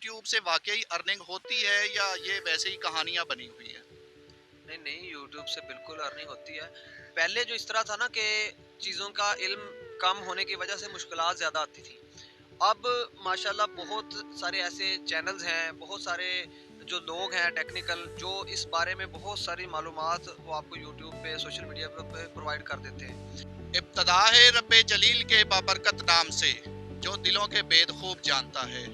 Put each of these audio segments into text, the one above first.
YouTube से वाकई earning होती है या ये वैसे ही कहानियां बनी हुई है? नहीं नहीं, यूट्यूब से बिल्कुल अर्निंग होती है। पहले जो इस तरह था ना कि चीज़ों का इल्म कम होने की वजह से मुश्किलात ज़्यादा आती थी। अब माशाल्लाह बहुत सारे ऐसे चैनल्स हैं, बहुत सारे जो लोग हैं टेक्निकल, जो इस बारे में बहुत सारी मालूमात वो आपको यूट्यूब पे, सोशल मीडिया पे प्रोवाइड कर देते हैं। इब्तदा है रब्बे जलील के बाबरकत नाम से, जो दिलों के भेद खूब जानता है।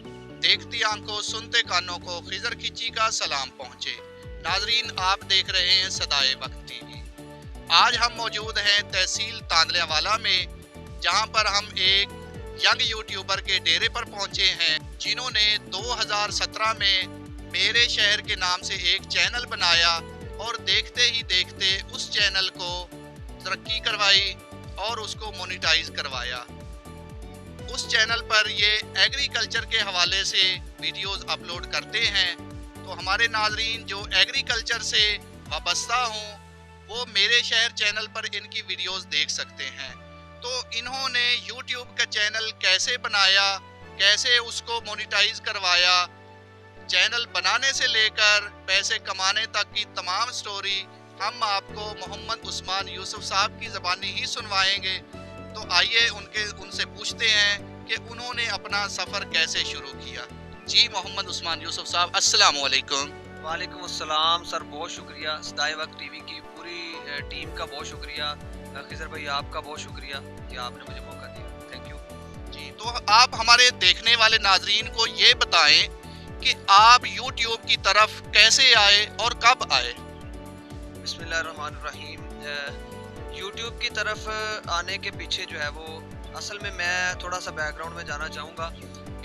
देखती आंखों सुनते कानों को खिजर खिची का सलाम पहुँचे। नाजरीन, आप देख रहे हैं सदाए वक्त टीवी। आज हम मौजूद हैं तहसील तांदलेवाला में, जहां पर हम एक यंग यूट्यूबर के डेरे पर पहुंचे हैं, जिन्होंने 2017 में मेरे शहर के नाम से एक चैनल बनाया और देखते ही देखते उस चैनल को तरक्की करवाई और उसको मोनेटाइज करवाया। उस चैनल पर ये एग्रीकल्चर के हवाले से वीडियोस अपलोड करते हैं। तो हमारे नाजरीन जो एग्रीकल्चर से वाबस्ता हों, वो मेरे शहर चैनल पर इनकी वीडियोस देख सकते हैं। तो इन्होंने यूट्यूब का चैनल कैसे बनाया, कैसे उसको मोनेटाइज करवाया, चैनल बनाने से लेकर पैसे कमाने तक की तमाम स्टोरी हम आपको मोहम्मद उस्मान यूसुफ साहब की ज़बानी ही सुनवाएंगे। तो आइए उनसे पूछते हैं कि उन्होंने अपना सफ़र कैसे शुरू किया। जी मोहम्मद उस्मान यूसुफ साहब, अस्सलाम वालेकुम। वालेकुम अस्सलाम सर, बहुत शुक्रिया। सदाए वक्त टीवी की पूरी टीम का बहुत शुक्रिया। खिजर भाई आपका बहुत शुक्रिया कि आपने मुझे मौका दिया। Thank you. जी, तो आप हमारे देखने वाले नाजरीन को ये बताएं कि आप यूट्यूब की तरफ कैसे आए और कब आए? बिस्मिल्लाहिर्रहमानिर्रहीम। यूट्यूब की तरफ आने के पीछे जो है वो असल में मैं थोड़ा सा बैकग्राउंड में जाना चाहूँगा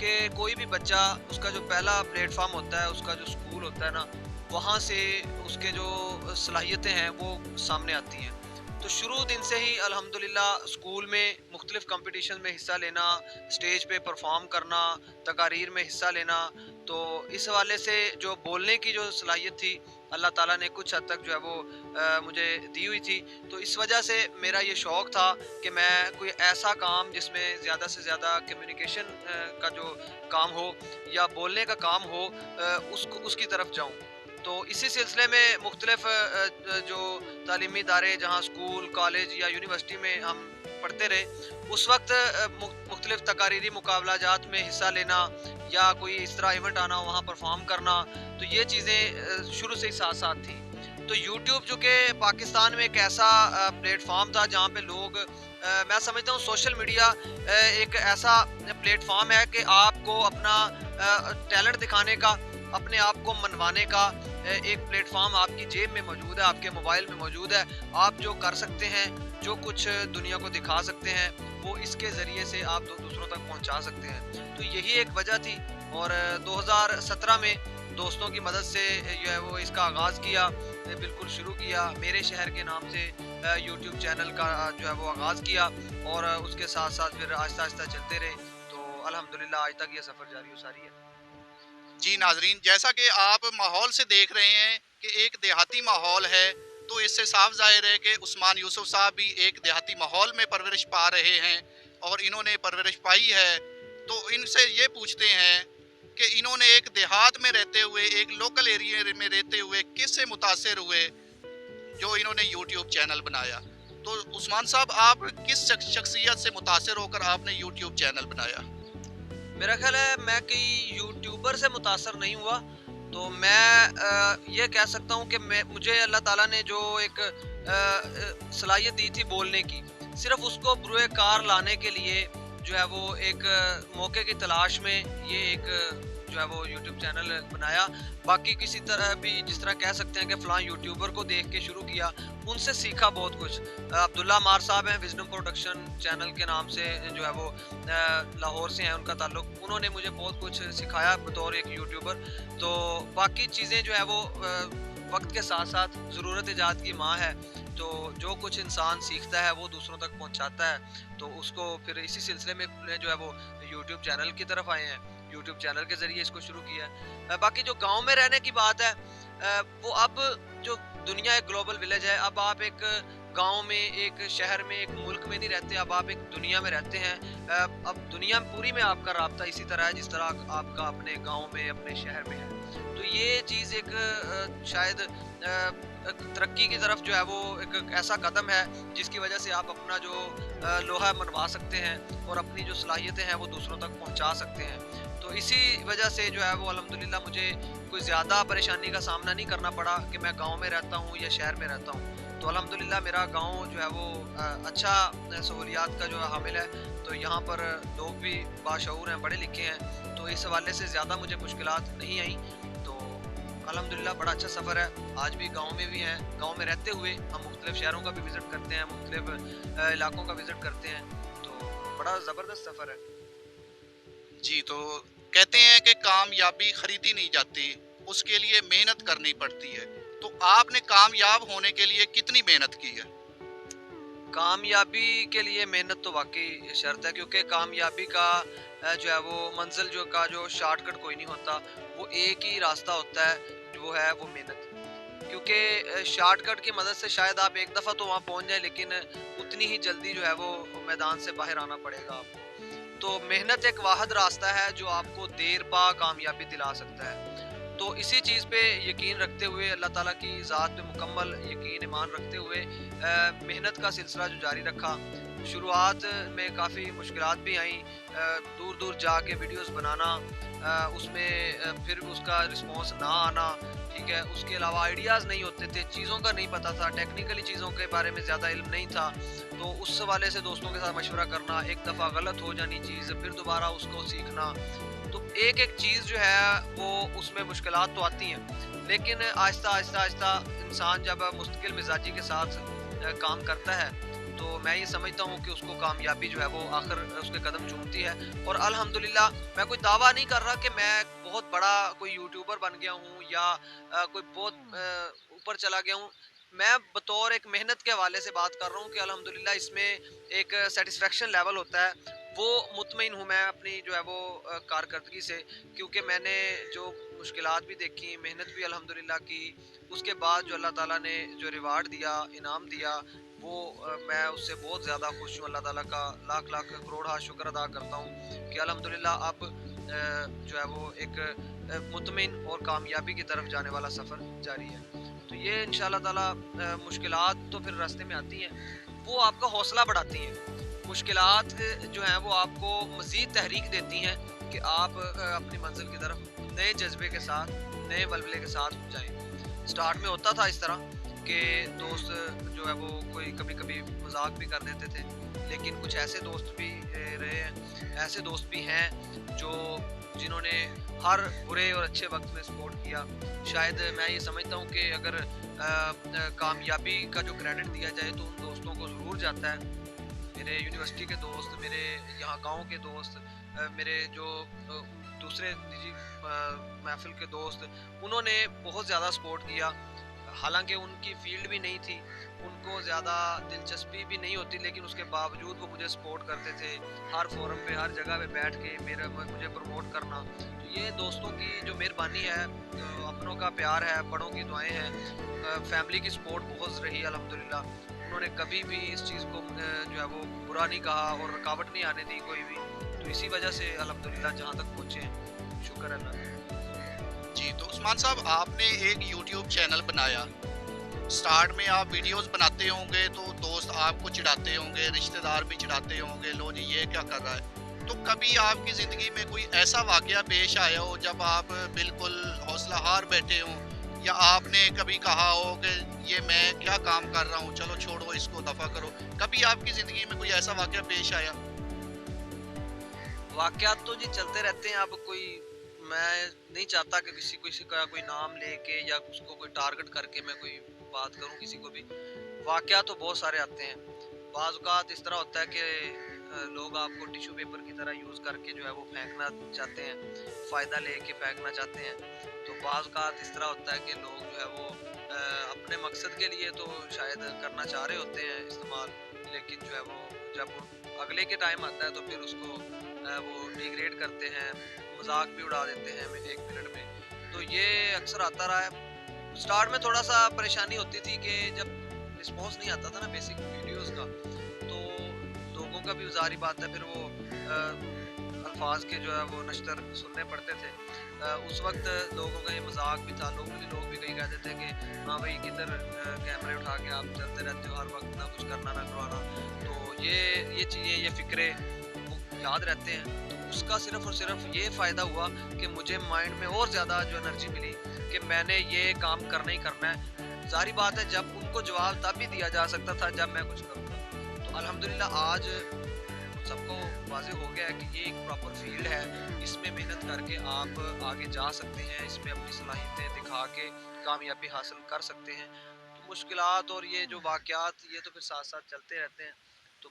कि कोई भी बच्चा, उसका जो पहला प्लेटफॉर्म होता है, उसका जो स्कूल होता है ना, वहाँ से उसके जो सलाहियतें हैं वो सामने आती हैं। तो शुरू दिन से ही अल्हम्दुलिल्लाह स्कूल में मुख्तलिफ़ कंपटीशन में हिस्सा लेना, स्टेज पे परफॉर्म करना, तकारीर में हिस्सा लेना, तो इस हवाले से जो बोलने की जो सलाहियत थी अल्लाह ताला ने कुछ हद तक जो है वो मुझे दी हुई थी। तो इस वजह से मेरा ये शौक़ था कि मैं कोई ऐसा काम जिसमें ज़्यादा से ज़्यादा कम्युनिकेशन का जो काम हो या बोलने का काम हो, उसकी तरफ जाऊँ। तो इसी सिलसिले में मुख्तलिफ़ जो तालीमी इदारे, जहाँ स्कूल, कॉलेज या यूनिवर्सिटी में हम पढ़ते रहे, उस वक्त मुख्तलिफ़ तकारीरी मुकाबलाजात में हिस्सा लेना या कोई इस तरह इवेंट आना, वहाँ परफॉर्म करना, तो ये चीज़ें शुरू से ही साथ साथ थी। तो यूट्यूब जो कि पाकिस्तान में एक ऐसा प्लेटफॉर्म था जहाँ पे लोग, मैं समझता हूँ सोशल मीडिया एक ऐसा प्लेटफॉर्म है कि आपको अपना टैलेंट दिखाने का, अपने आप को मनवाने का एक प्लेटफॉर्म आपकी जेब में मौजूद है, आपके मोबाइल में मौजूद है। आप जो कर सकते हैं, जो कुछ दुनिया को दिखा सकते हैं, वो इसके ज़रिए से आप दूसरों तक पहुंचा सकते हैं। तो यही एक वजह थी। और 2017 में दोस्तों की मदद से जो है वो इसका आगाज़ किया, बिल्कुल शुरू किया। मेरे शहर के नाम से यूट्यूब चैनल का जो है वो आगाज़ किया और उसके साथ साथ फिर आहिस्ता आहिस्ता चलते रहे। तो अल्हम्दुलिल्लाह आज तक ये सफ़र जारी व सारी है। जी नाजरीन, जैसा कि आप माहौल से देख रहे हैं कि एक देहाती माहौल है, तो इससे साफ जाहिर है कि उस्मान यूसुफ साहब भी एक देहाती माहौल में परवरिश पा रहे हैं और इन्होंने परवरिश पाई है। तो इनसे ये पूछते हैं कि इन्होंने एक देहात में रहते हुए, एक लोकल एरिया में रहते हुए किससे मुतासिर हुए जो इन्होंने यूट्यूब चैनल बनाया। तो उस्मान साहब, आप किस शख्सियत से मुतासिर होकर आपने यूट्यूब चैनल बनाया? मेरा ख्याल है मैं कोई यूट्यूबर से मुतासर नहीं हुआ। तो मैं ये कह सकता हूँ कि मुझे अल्लाह ताला ने जो एक सलाहियत दी थी बोलने की, सिर्फ उसको बुरे कार लाने के लिए जो है वो एक मौके की तलाश में ये एक जो है वो यूट्यूब चैनल बनाया। बाकी किसी तरह भी जिस तरह कह सकते हैं कि फ़लाँ यूट्यूबर को देख के शुरू किया, उनसे सीखा बहुत कुछ। अब्दुल्ला मार साहब हैं, विज़डम प्रोडक्शन चैनल के नाम से जो है वो लाहौर से हैं उनका ताल्लुक़। उन्होंने मुझे बहुत कुछ सिखाया बतौर एक यूट्यूबर। तो बाकी चीज़ें जो है वो वक्त के साथ साथ ज़रूरत इजाद की माँ है। तो जो कुछ इंसान सीखता है वो दूसरों तक पहुंचाता है। तो उसको फिर इसी सिलसिले में जो है वो यूट्यूब चैनल की तरफ आए हैं, यूट्यूब चैनल के ज़रिए इसको शुरू किया है। बाकी जो गांव में रहने की बात है, वो अब जो दुनिया एक ग्लोबल विलेज है, अब आप एक गांव में, एक शहर में, एक मुल्क में नहीं रहते, अब आप एक दुनिया में रहते हैं। अब दुनिया पूरी में आपका राब्ता इसी तरह है जिस तरह आपका अपने गांव में, अपने शहर में है। तो ये चीज़ एक शायद तरक्की की तरफ जो है वो एक ऐसा कदम है जिसकी वजह से आप अपना जो लोहा मनवा सकते हैं और अपनी जो सलाहियतें हैं वो दूसरों तक पहुंचा सकते हैं। तो इसी वजह से जो है वो अल्हम्दुलिल्लाह मुझे कोई ज़्यादा परेशानी का सामना नहीं करना पड़ा कि मैं गांव में रहता हूं या शहर में रहता हूं। तो अल्हम्दुलिल्लाह मेरा गांव जो है वो अच्छा सहूलियात का जो है हामिल है। तो यहाँ पर लोग भी बाशऊर हैं, पढ़े लिखे हैं, तो इस हवाले से ज़्यादा मुझे मुश्किलात नहीं आई। तो अल्हम्दुलिल्लाह बड़ा अच्छा सफ़र है, आज भी गांव में भी हैं। गांव में रहते हुए हम मुख्तलिफ़ शहरों का भी विज़िट करते हैं, मुख्तलिफ़ इलाकों का विज़िट करते हैं। तो बड़ा ज़बरदस्त सफ़र है। जी, तो कहते हैं कि कामयाबी खरीदी नहीं जाती, उसके लिए मेहनत करनी पड़ती है। तो आपने कामयाब होने के लिए कितनी मेहनत की है? कामयाबी के लिए मेहनत तो वाकई शर्त है, क्योंकि कामयाबी का जो है वो मंजिल जो शॉर्टकट कोई नहीं होता, वो एक ही रास्ता होता है, वो है वो मेहनत। क्योंकि शॉर्टकट की मदद से शायद आप एक दफ़ा तो वहाँ पहुँच जाएं, लेकिन उतनी ही जल्दी जो है वो मैदान से बाहर आना पड़ेगा आपको। तो मेहनत एक वाहिद रास्ता है जो आपको देर पा कामयाबी दिला सकता है। तो इसी चीज़ पे यकीन रखते हुए, अल्लाह ताला की ज़ात पे मुकम्मल यकीन ईमान रखते हुए मेहनत का सिलसिला जो जारी रखा। शुरुआत में काफ़ी मुश्किलात भी आईं, दूर दूर जाके वीडियोस बनाना, उसमें फिर उसका रिस्पॉन्स ना आना, ठीक है। उसके अलावा आइडियाज़ नहीं होते थे, चीज़ों का नहीं पता था, टेक्निकली चीज़ों के बारे में ज़्यादा इल्म नहीं था। तो उस हवाले से दोस्तों के साथ मशवरा करना, एक दफ़ा गलत हो जानी चीज़, फिर दोबारा उसको सीखना। तो एक एक चीज़ जो है वो उसमें मुश्किलात तो आती हैं, लेकिन आहिस्ता आहिस्ता आहिस्ता इंसान जब मुस्तकिल मिजाजी के साथ काम करता है, तो मैं ये समझता हूँ कि उसको कामयाबी जो है वो आखिर उसके कदम चूमती है। और अल्हम्दुलिल्लाह मैं कोई दावा नहीं कर रहा कि मैं बहुत बड़ा कोई यूट्यूबर बन गया हूँ या कोई बहुत ऊपर चला गया हूँ। मैं बतौर एक मेहनत के हवाले से बात कर रहा हूँ कि अल्हम्दुलिल्लाह इसमें एक सेटिस्फेक्शन लेवल होता है, वो मुतमईन हूँ मैं अपनी जो है वो कारकर्दगी से। क्योंकि मैंने जो मुश्किलात भी देखी, मेहनत भी अल्हम्दुलिल्लाह की, उसके बाद जो अल्लाह ताला ने जो रिवार्ड दिया, इनाम दिया, वो मैं उससे बहुत ज़्यादा खुश हूँ। अल्लाह ताला का लाख लाख करोड़ हाथ शुक्र अदा करता हूँ कि अल्हम्दुलिल्लाह अब जो है वो एक मुतमईन और कामयाबी की तरफ जाने वाला सफ़र जारी है। तो ये इंशाअल्लाह ताला मुश्किलात तो फिर रास्ते में आती हैं, वो आपका हौसला बढ़ाती हैं। मुश्किलात जो हैं वो आपको मज़ीद तहरीक देती हैं कि आप अपनी मंजिल की तरफ नए जज्बे के साथ, नए बलबले के साथ जाएँ। स्टार्ट में होता था इस तरह कि दोस्त जो है वो कोई कभी कभी मजाक भी कर देते थे, लेकिन कुछ ऐसे दोस्त भी रहे हैं, ऐसे दोस्त भी हैं जो जिन्होंने हर बुरे और अच्छे वक्त में सपोर्ट किया। शायद मैं ये समझता हूँ कि अगर कामयाबी का जो क्रेडिट दिया जाए तो उन दोस्तों को ज़रूर जाता है। मेरे यूनिवर्सिटी के दोस्त, मेरे यहाँ गांव के दोस्त, मेरे जो दूसरे निजी महफिल के दोस्त, उन्होंने बहुत ज़्यादा सपोर्ट किया। हालांकि उनकी फील्ड भी नहीं थी, उनको ज़्यादा दिलचस्पी भी नहीं होती, लेकिन उसके बावजूद वो मुझे सपोर्ट करते थे। हर फोरम पे, हर जगह पे बैठ के मुझे प्रमोट करना। तो ये दोस्तों की जो मेहरबानी है, अपनों का प्यार है, बड़ों की दुआएं हैं, फैमिली की सपोर्ट बहुत रही अल्हम्दुलिल्लाह। उन्होंने कभी भी इस चीज़ को जो है वो बुरा नहीं कहा और रुकावट नहीं आने दी कोई भी। तो इसी वजह से अल्हम्दुलिल्लाह जहाँ तक पहुँचे हैं, शुक्र है अल्लाह का। जी, तो उस्मान साहब, आपने एक यूट्यूब चैनल बनाया। स्टार्ट में आप वीडियोस बनाते होंगे तो दोस्त आपको चिढ़ाते होंगे, रिश्तेदार भी चिढ़ाते होंगे, लो जी ये क्या कर रहा है। तो कभी आपकी ज़िंदगी में कोई ऐसा वाक़या पेश आया हो जब आप बिल्कुल हौसला हार बैठे हों, या आपने कभी कहा हो कि ये मैं क्या काम कर रहा हूँ, चलो छोड़ो इसको, दफ़ा करो। कभी आपकी ज़िंदगी में कोई ऐसा वाक़या पेश आया? वाक़यात तो जी चलते रहते हैं। अब कोई, मैं नहीं चाहता कि किसी का कोई नाम लेके या उसको कोई टारगेट करके मैं कोई बात करूं किसी को भी। वाक़यात तो बहुत सारे आते हैं। बाज़ औक़ात इस तरह होता है कि लोग आपको टिश्यू पेपर की तरह यूज़ करके जो है वो फेंकना चाहते हैं, फ़ायदा लेके फेंकना चाहते हैं। तो बाज़ औक़ात इस तरह होता है कि लोग जो है वो अपने मकसद के लिए तो शायद करना चाह रहे होते हैं इस्तेमाल, लेकिन जो है वो जब अगले के टाइम आता है तो फिर उसको वो डिग्रेड करते हैं, मजाक भी उड़ा देते हैं 1 मिनट में। तो ये अक्सर आता रहा है। स्टार्ट में थोड़ा सा परेशानी होती थी कि जब रिस्पॉन्स नहीं आता था ना बेसिक वीडियोस का, तो लोगों का भी ज़ाहिर बात है फिर वो अल्फाज के जो है वो नश्तर सुनने पड़ते थे। उस वक्त लोगों का ये मजाक भी था, लोग भी कहीं कहते थे कि हाँ भाई किधर कैमरे उठा के आप चलते रहते हो हर वक्त, ना कुछ करना ना करवाना। तो ये चीज़ें, ये फ़िक्रे वो याद रहते हैं। तो उसका सिर्फ़ और सिर्फ ये फ़ायदा हुआ कि मुझे माइंड में और ज़्यादा जो एनर्जी मिली कि मैंने ये काम करना ही करना है। ज़ाहिर बात है जब उनको जवाब तब भी दिया जा सकता था जब मैं कुछ करूँगा। तो अल्हम्दुलिल्लाह आज सबको वाज़ेह हो गया है कि ये एक प्रॉपर फील्ड है, इसमें मेहनत करके आप आगे जा सकते हैं, इसमें अपनी सलाहियतें दिखा के कामयाबी हासिल कर सकते हैं। तो मुश्किलात और ये जो वाक़यात ये तो फिर साथ साथ चलते रहते हैं, तो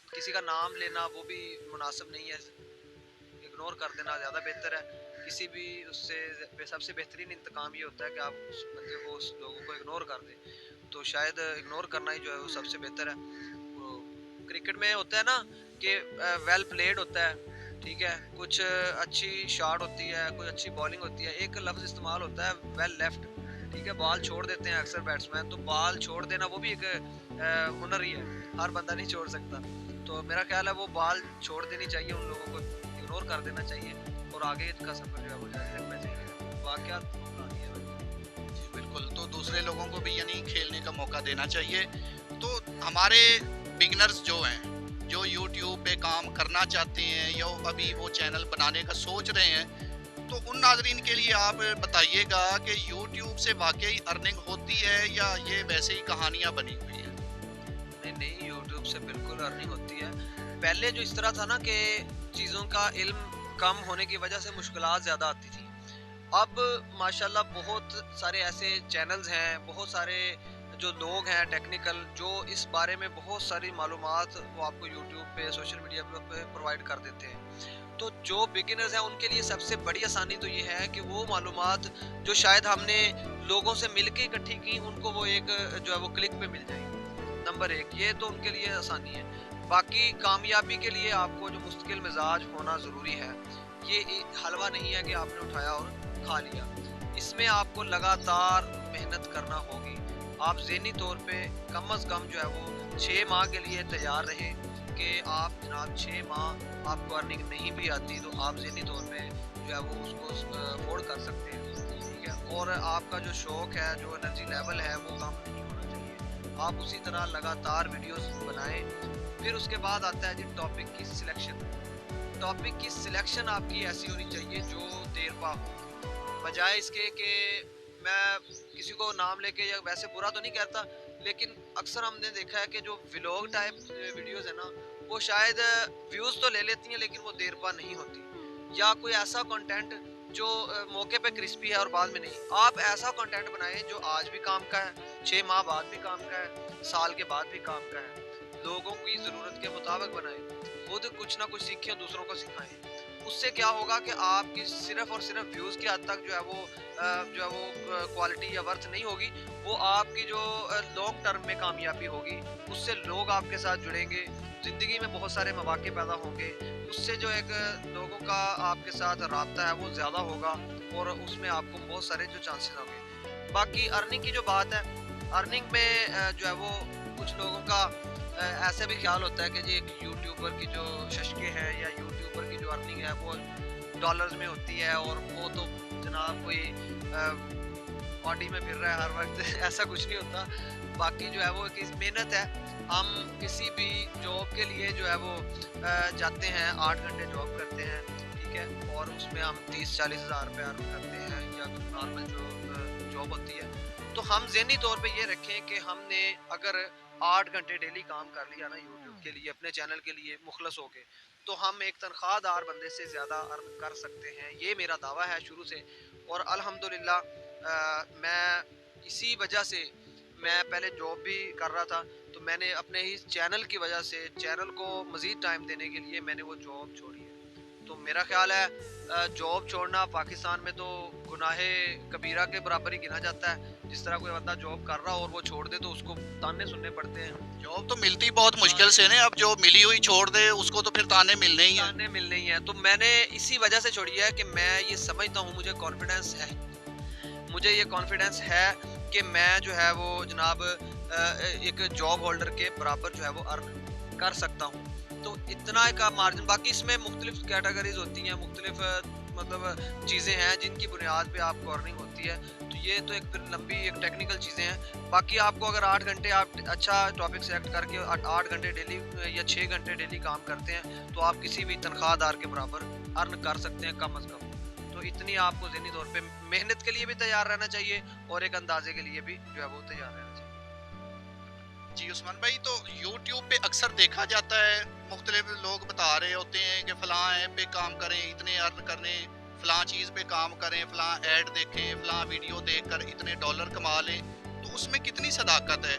किसी का नाम लेना वो भी मुनासिब नहीं है, इग्नोर कर देना ज़्यादा बेहतर है। किसी भी उससे सबसे बेहतरीन इंतकाम ये होता है कि आप उस बंदे को, उस लोगों को इग्नोर कर दें। तो शायद इग्नोर करना ही जो है वो सबसे बेहतर है। वो क्रिकेट में होता है ना कि वेल प्लेड होता है, ठीक है, कुछ अच्छी शॉट होती है, कोई अच्छी बॉलिंग होती है, एक लफ्ज़ इस्तेमाल होता है वेल लेफ्ट, ठीक है, बॉल छोड़ देते हैं अक्सर बैट्समैन। तो बॉल छोड़ देना वो भी एक हुनर ही है, हर बंदा नहीं छोड़ सकता। तो मेरा ख्याल है वो बॉल छोड़ देनी चाहिए, उन लोगों को इग्नोर कर देना चाहिए और आगे का सफ़र जो है वो जारी रखना चाहिए। वाक़यात कहानी है। जी बिल्कुल, तो दूसरे लोगों को भी यानी खेलने का मौका देना चाहिए। तो हमारे बिगनर्स जो हैं, जो यूट्यूब पे काम करना चाहते हैं या अभी वो चैनल बनाने का सोच रहे हैं, तो उन नाज़रीन के लिए आप बताइएगा कि यूट्यूब से वाकई अर्निंग होती है या ये वैसे ही कहानियाँ बनी हुई हैं? नहीं, यूट्यूब से बिल्कुल अर्निंग होती है। पहले जो इस तरह था ना कि चीज़ों का इल्म कम होने की वजह से मुश्किलात ज़्यादा आती थी। अब माशाल्लाह बहुत सारे ऐसे चैनल्स हैं, बहुत सारे जो लोग हैं टेक्निकल, जो इस बारे में बहुत सारी मालूमात वो आपको यूट्यूब पे, सोशल मीडिया पे प्रोवाइड कर देते हैं। तो जो बिगिनर्स हैं उनके लिए सबसे बड़ी आसानी तो ये है कि वो मालूमात जो शायद हमने लोगों से मिल के इकट्ठी की, उनको वो एक जो है वो क्लिक पे मिल जाएगी। नंबर एक, ये तो उनके लिए आसानी है। बाकी कामयाबी के लिए आपको जो मुस्तकिल मिजाज होना ज़रूरी है, ये हलवा नहीं है कि आपने उठाया और खा लिया। इसमें आपको लगातार मेहनत करना होगी। आप ज़हनी तौर पे कम अज़ कम जो है वो 6 माह के लिए तैयार रहें कि आप जनाब 6 माह आपको अर्निंग नहीं भी आती तो आप ज़हनी तौर पे जो है वो उसको अफोर्ड कर सकते हैं, ठीक है। और आपका जो शौक़ है, जो एनर्जी लेवल है वो कम नहीं होना चाहिए। आप उसी तरह लगातार वीडियोस बनाएं। फिर उसके बाद आता है जी टॉपिक की सिलेक्शन। टॉपिक की सिलेक्शन आपकी ऐसी होनी चाहिए जो देरपा हो, बजाय इसके कि मैं किसी को नाम लेके या वैसे बुरा तो नहीं कहता, लेकिन अक्सर हमने देखा है कि जो व्लॉग टाइप वीडियोस है ना, वो शायद व्यूज़ तो ले लेती हैं लेकिन वो देरपा नहीं होती। या कोई ऐसा कंटेंट जो मौके पे क्रिस्पी है और बाद में नहीं। आप ऐसा कंटेंट बनाएं जो आज भी काम का है, 6 माह बाद भी काम का है, साल के बाद भी काम का है। लोगों की ज़रूरत के मुताबिक बनाएं, खुद कुछ ना कुछ सीखें, दूसरों को सिखाएं। उससे क्या होगा कि आपकी सिर्फ और सिर्फ व्यूज़ की हद तक जो है वो क्वालिटी या वर्थ नहीं होगी, वो आपकी जो लॉन्ग टर्म में कामयाबी होगी। उससे लोग आपके साथ जुड़ेंगे, ज़िंदगी में बहुत सारे मौके पैदा होंगे। उससे जो एक लोगों का आपके साथ राब्ता है वो ज़्यादा होगा और उसमें आपको बहुत सारे जो चांसेस होंगे। बाकी अर्निंग की जो बात है, अर्निंग में जो है वो कुछ लोगों का ऐसे भी ख्याल होता है कि जी एक यूट्यूबर की जो शशके हैं या यूट्यूबर की जो अर्निंग है वो डॉलर्स में होती है और वो तो जनाब कोई बॉडी में फिर रहा है हर वक्त ऐसा कुछ नहीं होता। बाकी जो है वो एक मेहनत है। हम किसी भी जॉब के लिए जो है वो जाते हैं, 8 घंटे जॉब करते हैं, ठीक है, और उसमें हम 30-40 हज़ार रुपये अर्न करते हैं या नॉर्मल जो जॉब होती है। तो हम ज़हनी तौर पे ये रखें कि हमने अगर 8 घंटे डेली काम कर लिया ना यूट्यूब के लिए, अपने चैनल के लिए मुखलस हो के, तो हम एक तनख्वाहदार बंदे से ज़्यादा अर्न कर सकते हैं। ये मेरा दावा है शुरू से और अल्हम्दुलिल्लाह मैं इसी वजह से, मैं पहले जॉब भी कर रहा था तो मैंने अपने ही चैनल की वजह से, चैनल को मज़ीद टाइम देने के लिए मैंने वो जॉब छोड़ी है। तो मेरा ख्याल है जॉब छोड़ना पाकिस्तान में तो गुनाहे कबीरा के बराबर ही गिना जाता है। जिस तरह कोई बंदा जॉब कर रहा हो और वो छोड़ दे तो उसको ताने सुनने पड़ते हैं। जॉब तो मिलती बहुत मुश्किल से ना, अब जो मिली हुई छोड़ दे उसको तो फिर ताने मिलने ही हैं। ताने मिलने ही हैं। तो मैंने इसी वजह से छोड़ी है कि मैं ये समझता हूँ, मुझे कॉन्फिडेंस है कि मैं जो है वो जनाब एक जॉब होल्डर के बराबर जो है वो अर्न कर सकता हूँ। तो इतना का मार्जिन, बाकी इसमें मुख्तलिफ कैटेगरीज होती हैं, मुख्तलिफ मतलब चीज़ें हैं जिनकी बुनियाद पे आपको अर्निंग होती है। तो ये तो एक फिर लंबी एक टेक्निकल चीज़ें हैं। बाकी आपको अगर 8 घंटे आप अच्छा टॉपिक सेलेक्ट करके 8 घंटे डेली या 6 घंटे डेली काम करते हैं, तो आप किसी भी तनख्वाहदार के बराबर अर्न कर सकते हैं कम अज़ कम। तो इतनी आपको ज़हनी तौर पे मेहनत के लिए भी तैयार रहना चाहिए और एक अंदाजे के लिए भी जो है वो तैयार रहना चाहिए। जी उस्मान भाई, तो यूट्यूब पे अक्सर देखा जाता है मुख्तलिफ लोग बता रहे होते हैं कि फ़लाँ ऐप पे काम करें इतने अर्न करें, फ़लाँ चीज़ पे काम करें, फ़लाँ ऐड देखें, फ़लाँ वीडियो देखकर इतने डॉलर कमा लें, तो उसमें कितनी सदाकत है?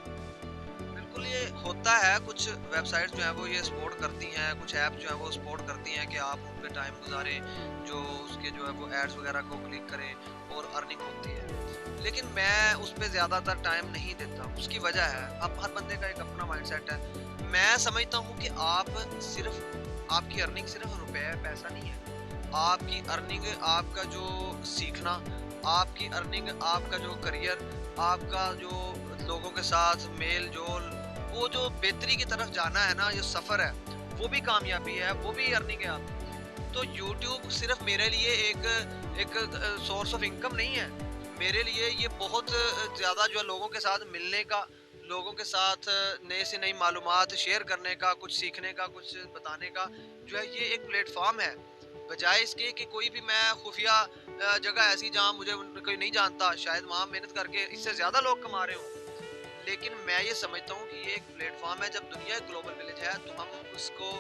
बिल्कुल ये होता है, कुछ वेबसाइट्स जो है वो ये सपोर्ट करती हैं, कुछ ऐप जो है वो सपोर्ट करती हैं कि आप उन पे टाइम गुजारें, जो उसके जो है वो एड्स वगैरह को क्लिक करें और अर्निंग होती है। लेकिन मैं उस पे ज़्यादातर टाइम नहीं देता। उसकी वजह है, अब हर बंदे का एक अपना माइंडसेट है। मैं समझता हूँ कि आप सिर्फ आपकी अर्निंग सिर्फ रुपए पैसा नहीं है। आपकी अर्निंग आपका जो सीखना, आपकी अर्निंग आपका जो करियर, आपका जो लोगों के साथ मेल जोल, वो जो बेहतरी की तरफ जाना है ना, ये सफ़र है, वो भी कामयाबी है, वो भी अर्निंग है आपकी। तो यूट्यूब सिर्फ मेरे लिए एक सोर्स ऑफ इनकम नहीं है। मेरे लिए ये बहुत ज़्यादा जो है लोगों के साथ मिलने का, लोगों के साथ नए से नई मालूमात शेयर करने का, कुछ सीखने का, कुछ बताने का जो है ये एक प्लेटफॉर्म है। बजाय इसके कि कोई भी मैं खुफिया जगह ऐसी जहाँ मुझे कोई नहीं जानता, शायद वहाँ मेहनत करके इससे ज़्यादा लोग कमा रहे हों। लेकिन मैं ये समझता हूँ कि ये एक प्लेटफॉर्म है, जब दुनिया एक ग्लोबल विलेज है तो हम उसको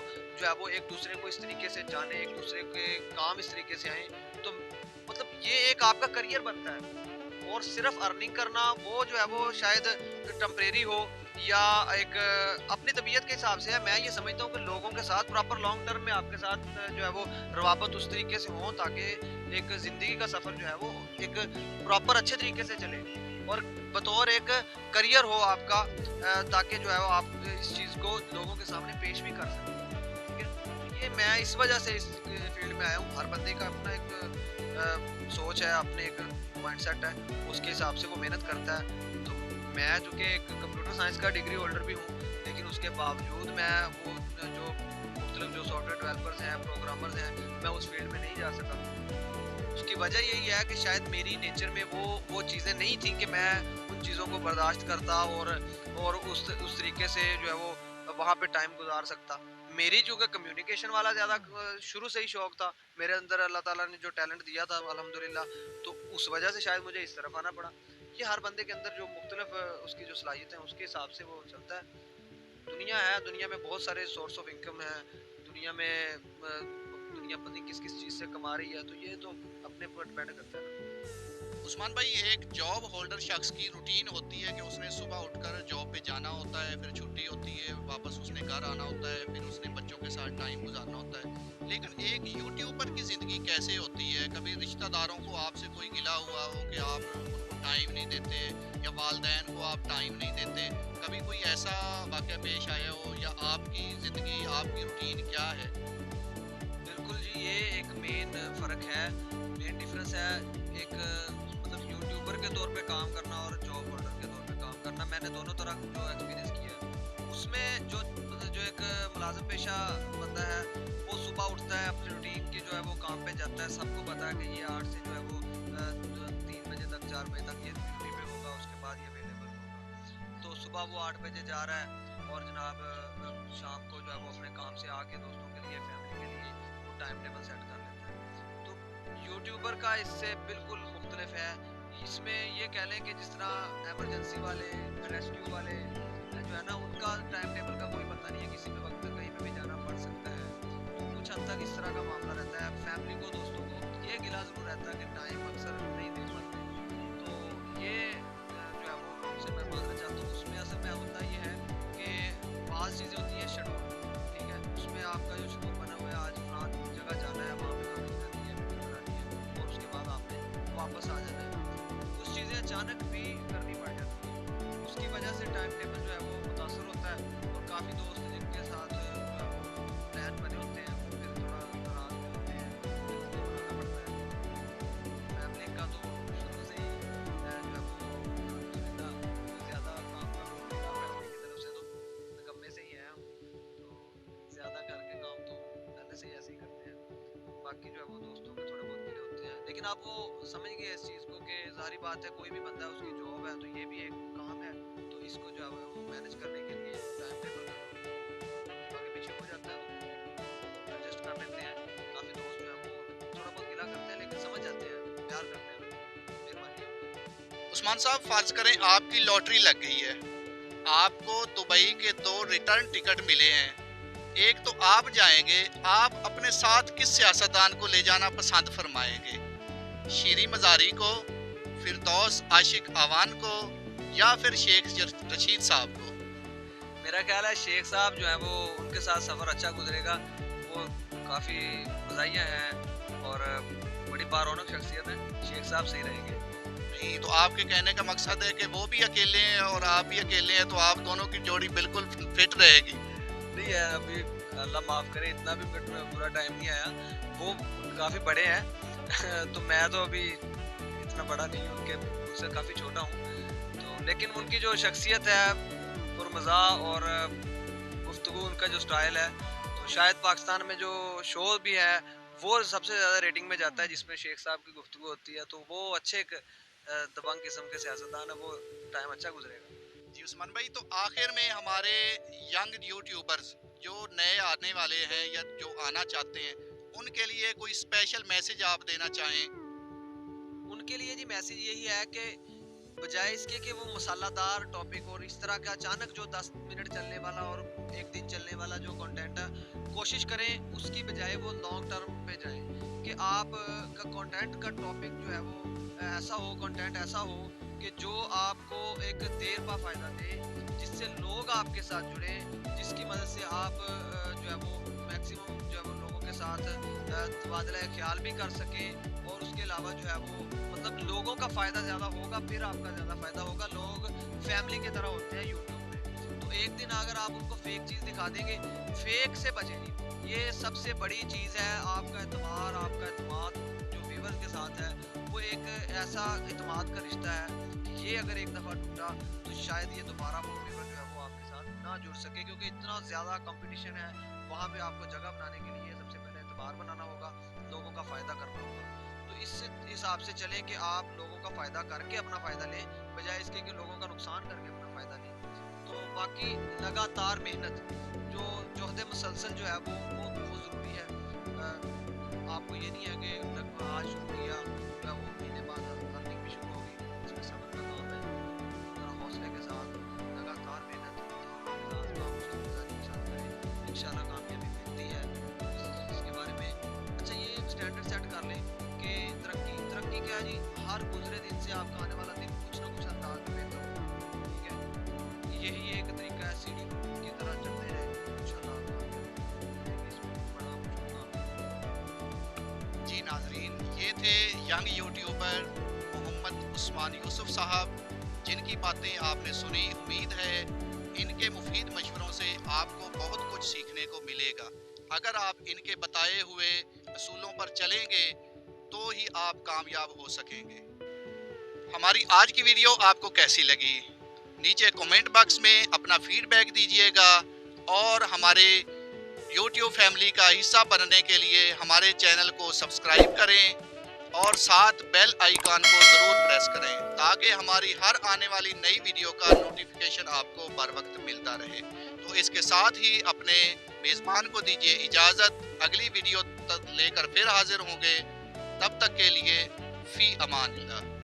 जो है वो एक दूसरे को इस तरीके से जाने, एक दूसरे के काम इस तरीके से आए, तो मतलब ये एक आपका करियर बनता है। और सिर्फ अर्निंग करना वो जो है वो शायद टेम्परेरी हो या एक अपनी तबीयत के हिसाब से है। मैं ये समझता हूँ कि लोगों के साथ प्रॉपर लॉन्ग टर्म में आपके साथ जो है वो रवाबत उस तरीके से हो, ताकि एक ज़िंदगी का सफ़र जो है वो एक प्रॉपर अच्छे तरीके से चले और बतौर एक करियर हो आपका, ताकि जो है वो आप इस चीज़ को लोगों के सामने पेश भी कर सकें। ठीक है? तो ये मैं इस वजह से इस फील्ड में आया हूँ। हर बंदे का अपना एक सोच है, अपने एक माइंडसेट है, उसके हिसाब से वो मेहनत करता है। तो मैं जो कि एक कंप्यूटर साइंस का डिग्री होल्डर भी हूँ, लेकिन उसके बावजूद मैं वो जो मुख्तलिफ जो सॉफ्टवेयर डेवलपर्स हैं, प्रोग्रामर्स हैं, मैं उस फील्ड में नहीं जा सका। उसकी वजह यही है कि शायद मेरी नेचर में वो चीज़ें नहीं थी कि मैं उन चीज़ों को बर्दाश्त करता और उस तरीके से जो है वो वहाँ पे टाइम गुजार सकता। मेरी चूँकि कम्युनिकेशन वाला ज़्यादा शुरू से ही शौक था, मेरे अंदर अल्लाह ताला ने जो टैलेंट दिया था अल्हम्दुलिल्लाह, तो उस वजह से शायद मुझे इस तरफ आना पड़ा। ये हर बंदे के अंदर जो मुख्तलिफ उसकी जो सलाहियत है उसके हिसाब से वो चलता है। दुनिया है, दुनिया में बहुत सारे सोर्स ऑफ इनकम है, दुनिया में दुनिया पता नहीं किस किस चीज़ से कमा रही है, तो ये तो अपने पर डिपेंड करता है ना। उस्मान भाई, एक जॉब होल्डर शख्स की रूटीन होती है कि उसने सुबह उठकर जॉब पे जाना होता है, फिर छुट्टी होती है, वापस उसने घर आना होता है, फिर उसने बच्चों के साथ टाइम गुजारना होता है। लेकिन एक यूट्यूबर की ज़िंदगी कैसे होती है? कभी रिश्तेदारों को आपसे कोई गिला हुआ हो कि आप उनको टाइम नहीं देते, या वालदैन को आप टाइम नहीं देते, कभी कोई ऐसा वाक़या पेश आया हो, या आपकी ज़िंदगी, आपकी रूटीन क्या है? बिल्कुल जी, ये एक मेन फ़र्क है, मेन डिफरेंस है। एक मतलब यूट्यूबर के तौर पे काम करना और जॉब होल्डर के तौर पे काम करना, मैंने दोनों तरह जो एक्सपीरियंस किया है। उसमें जो एक मुलाजिम पेशा बंदा है, वो सुबह उठता है, अपनी रूटीन की जो है वो काम पे जाता है, सबको पता है कि ये 8 से जो है वो 3 बजे तक 4 बजे तक ये ड्यूटी पे होगा, उसके बाद ये अवेलेबल होगा। तो सुबह वो 8 बजे जा रहा है और जनाब शाम को जो है वो अपने काम से आके दोस्तों के लिए, फैमिली के लिए वो टाइम टेबल सेट कर लेता है। तो यूट्यूबर का इससे बिल्कुल मुख्तलिफ है। इसमें ये कह लें कि जिस तरह इमरजेंसी वाले, रेस्क्यू वाले जो है ना, उनका टाइम टेबल का कोई पता नहीं है, किसी भी वक्त कहीं पे भी जाना पड़ सकता है। तो कुछ हद तक इस तरह का मामला रहता है। फैमिली को, दोस्तों को ये गिला ज़रूर रहता है कि टाइम अक्सर नहीं दे पाते। तो ये जो है वो उनसे मैं मांगना चाहता हूँ। उसमें असल में होता ये है कि बाज़ चीज़ें होती हैं शेड्यूल, ठीक है? उसमें आपका जो शेड्यूल बना हुआ है, आज फलां जगह जाना है, वहाँ पे कमिंग करनी है, वीडियो बनानी है और उसके बाद आपने वापस आ जाना है। कुछ चीज़ें अचानक भी करनी पड़ जाती हैं, उसकी वजह से टाइम टेबल जो है वो मुतासर होता है। और काफ़ी दोस्त जिनके साथ जो है वो प्लान बने होते हैं, वो फिर थोड़ा नाराज़ भी होते हैं, उनको मनाना पड़ता है। फैमिली का तो शुरू से ही जो है वो अल्हम्दुलिल्लाह ज़्यादा काम का लोड لیکن اب وہ سمجھ گئے اس چیز کو کہ ظاہری بات ہے کوئی بھی بندہ ہے اس کی جاب ہے تو یہ بھی ایک کام ہے، تو اس کو جو ہے وہ مینج کرنے کے لیے ٹائم ٹیبل آگے پیچھے ہو جاتا ہے، وہ ایڈجسٹ کر لیتے ہیں۔ کافی دوست جو ہیں وہ تھوڑا بہت گلا کرتے ہیں لیکن سمجھ جاتے ہیں، پیار کرتے ہیں لوگ، مہربانی ہے۔ عثمان صاحب فرض کریں آپ کی لاٹری لگ گئی ہے، آپ کو دبئی کے 2 ریٹرن ٹکٹ ملے ہیں، ایک تو آپ جائیں گے، آپ اپنے ساتھ کس سیاستدان کو لے جانا پسند فرمائیں گے؟ شیریں مزاری کو، فردوس عاشق آوان کو، یا پھر شیخ رشید صاحب کو؟ میرا خیال ہے شیخ صاحب جو ہیں وہ ان کے ساتھ سفر اچھا گزرے گا، وہ کافی مزاحیہ ہیں اور بڑی بارونق شخصیت ہے، شیخ صاحب صحیح رہیں گے۔ نہیں تو آپ کے کہنے کا مقصد ہے کہ وہ بھی اکیلے ہیں اور آپ بھی اکیلے ہیں، تو آپ دونوں کی جوڑی بالکل فٹ رہے گی؟ نہیں ہے ابھی، اللہ معاف کرے اتنا بھی برا ٹائم نہیں آیا، وہ کافی بڑے ہیں تو میں تو ابھی اتنا بڑا نہیں ہوں، ان کے ان سے کافی چھوٹا ہوں، تو لیکن ان کی جو شخصیت ہے پرمزاح اور گفتگو ان کا جو سٹائل ہے، تو شاید پاکستان میں جو شو بھی ہے وہ سب سے زیادہ ریٹنگ میں جاتا ہے جس میں شیخ صاحب کی گفتگو ہوتی ہے، تو وہ اچھے ایک دبنگ قسم کے سیاستدان ہے، وہ ٹائم اچھا گزرے گا۔ جی عثمان بھائی، تو آخر میں ہمارے ینگ یوٹیوبرز جو نئے آنے والے ہیں یا جو آنا چاہتے ہیں، ان کے لیے کوئی اسپیشل میسج آپ دینا چاہیں؟ ان کے لیے جی میسج یہی ہے کہ بجائے اس کے کہ وہ مسالہ دار ٹاپک اور اس طرح کا اچانک جو 10 منٹ چلنے والا اور ایک دن چلنے والا جو کنٹینٹ ہے، کوشش کریں اس کی بجائے وہ لانگ ٹرم پہ جائیں، کہ آپ کا کنٹینٹ کا ٹاپک جو ہے وہ ایسا ہو، کنٹینٹ ایسا ہو کہ جو آپ کو ایک دیر پا فائدہ دے، جس سے لوگ آپ کے ساتھ جڑیں، جس کی مدد سے آپ جو ہے وہ میکسیمم جو ہے وہ لوگوں کے ساتھ تبادلہ خیال بھی کر سکیں، اور اس کے علاوہ جو ہے وہ مطلب لوگوں کا فائدہ زیادہ ہوگا، پھر آپ کا زیادہ فائدہ ہوگا۔ لوگ فیملی کی طرح ہوتے ہیں یوٹیوب پہ، تو ایک دن اگر آپ ان کو فیک چیز دکھا دیں گے، فیک سے بچیں نہیں، یہ سب سے بڑی چیز ہے۔ آپ کا اعتبار، آپ کا اعتماد جو ویور کے ساتھ ہے، وہ ایک ایسا اعتماد کا رشتہ ہے کہ یہ اگر ایک دفعہ ٹوٹا تو شاید یہ دوبارہ وہ ویور جو ہے وہ آپ کے ساتھ نہ جڑ سکے، کیونکہ اتنا زیادہ کمپٹیشن ہے وہاں پہ۔ آپ کو جگہ بنانے کے لیے سب سے پہلے اعتبار بنانا ہوگا، لوگوں کا فائدہ کرنا ہوگا، تو اس حساب سے چلیں کہ آپ لوگوں کا فائدہ کر کے اپنا فائدہ لیں، بجائے اس کے کہ لوگوں کا نقصان کر کے اپنا فائدہ لیں۔ تو باقی لگاتار محنت، جو جہد مسلسل جو ہے وہ بہت ضروری ہے۔ آپ کو یہ نہیں ہے کہ آج شروع کیا جو ہے وہ مہینے بعد ارننگ بھی شروع ہوگی، اس میں صبر کا کام ہے، ذرا حوصلے کے ساتھ لگاتار محنت کام گزاری کے ساتھ کریں، انشاءاللہ کامیابی ملتی ہے۔ اس کے بارے میں اچھا یہ ایک اسٹینڈرڈ سیٹ کر لیں کہ ترقی کیا ہے جی، ہر گزرے دن سے آپ کا آنے والا دن کچھ نہ کچھ انداز میں بہتر ہوگا، ٹھیک ہے؟ یہی ایک طریقہ ہے، سیڑھی کی طرح چلتے رہیں، انشاءاللہ آپ کامیاب اس میں بڑا کچھ ہوگا۔ جی ناظرین، یہ تھے ینگ یوٹیوبر محمد عثمان یوسف صاحب، جن کی باتیں آپ نے سنی۔ امید ہے ان کے مفید مشوروں سے آپ کو بہت کچھ سیکھنے کو ملے گا۔ اگر آپ ان کے بتائے ہوئے اصولوں پر چلیں گے تو ہی آپ کامیاب ہو سکیں گے۔ ہماری آج کی ویڈیو آپ کو کیسی لگی؟ نیچے کومنٹ باکس میں اپنا فیڈ بیک دیجیے گا، اور ہمارے یوٹیوب فیملی کا حصہ بننے کے لیے ہمارے چینل کو سبسکرائب کریں اور ساتھ بیل آئیکن کو ضرور پریس کریں، تاکہ ہماری ہر آنے والی نئی ویڈیو کا نوٹیفیکیشن آپ کو بر وقت ملتا رہے۔ تو اس کے ساتھ ہی اپنے میزبان کو دیجیے اجازت، اگلی ویڈیو لے کر پھر حاضر ہوں گے، تب تک کے لیے فی امان اللہ۔